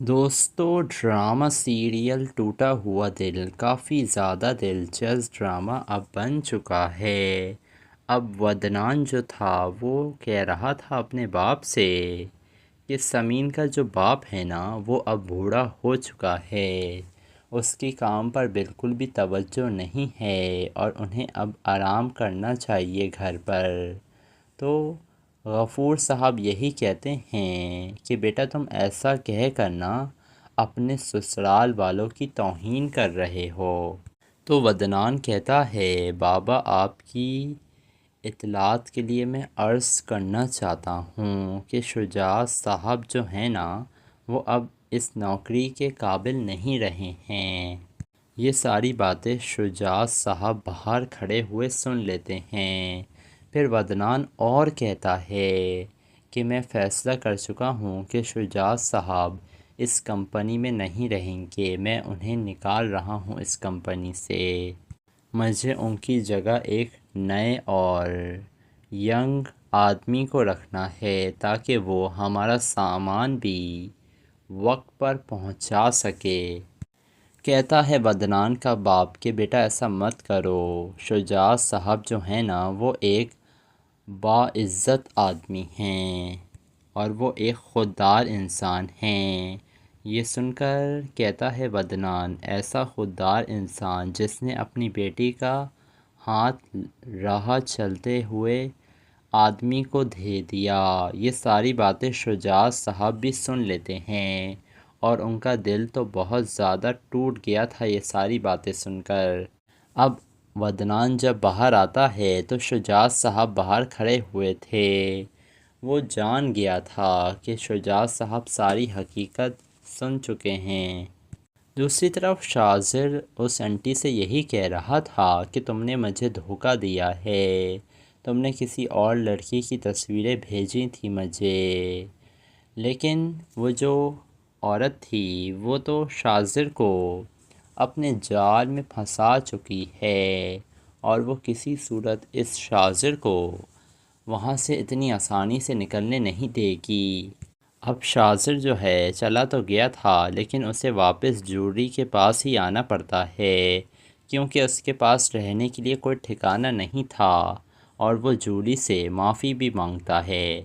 دوستو drama serial ٹوٹا ہوا دل کافی زیادہ دلچسپ ڈرامہ اب بن چکا ہے۔ اب ودنان جو تھا وہ کہہ رہا تھا اپنے باپ سے کہ سمین کا جو باپ ہے نا وہ اب بوڑھا ہو چکا ہے، اس کی کام پر بالکل بھی توجہ نہیں ہے اور انہیں اب آرام کرنا چاہیے گھر پر۔ تو غفور صاحب یہی کہتے ہیں کہ بیٹا تم ایسا کہہ کر نا اپنے سسرال والوں کی توہین کر رہے ہو۔ تو ودنان کہتا ہے بابا آپ کی اطلاعات کے لیے میں عرض کرنا چاہتا ہوں کہ شجاع صاحب جو ہیں نا وہ اب اس نوکری کے قابل نہیں رہے ہیں۔ یہ ساری باتیں شجاع صاحب باہر کھڑے ہوئے سن لیتے ہیں۔ پھر ودنان اور کہتا ہے کہ میں فیصلہ کر چکا ہوں کہ شجاع صاحب اس کمپنی میں نہیں رہیں گے، میں انہیں نکال رہا ہوں اس کمپنی سے۔ مجھے ان کی جگہ ایک نئے اور ینگ آدمی کو رکھنا ہے تاکہ وہ ہمارا سامان بھی وقت پر پہنچا سکے۔ کہتا ہے ودنان کا باپ کہ بیٹا ایسا مت کرو، شجاع صاحب جو ہیں نا وہ ایک باعزت آدمی ہیں اور وہ ایک خوددار انسان ہیں۔ یہ سن کر کہتا ہے ودنان ایسا خوددار انسان جس نے اپنی بیٹی کا ہاتھ راہ چلتے ہوئے آدمی کو دے دیا۔ یہ ساری باتیں شجاع صاحب بھی سن لیتے ہیں اور ان کا دل تو بہت زیادہ ٹوٹ گیا تھا یہ ساری باتیں سن کر۔ اب ودنان جب باہر آتا ہے تو شجاع صاحب باہر کھڑے ہوئے تھے۔ وہ جان گیا تھا کہ شجاع صاحب ساری حقیقت سن چکے ہیں۔ دوسری طرف شاذر اس انٹی سے یہی کہہ رہا تھا کہ تم نے مجھے دھوکہ دیا ہے، تم نے کسی اور لڑکی کی تصویریں بھیجی تھیں مجھے، لیکن وہ جو عورت تھی وہ تو شاذر کو اپنے جال میں پھنسا چکی ہے اور وہ کسی صورت اس شاذر کو وہاں سے اتنی آسانی سے نکلنے نہیں دے گی۔ اب شاذر جو ہے چلا تو گیا تھا لیکن اسے واپس جولی کے پاس ہی آنا پڑتا ہے کیونکہ اس کے پاس رہنے کے لیے کوئی ٹھکانہ نہیں تھا اور وہ جولی سے معافی بھی مانگتا ہے۔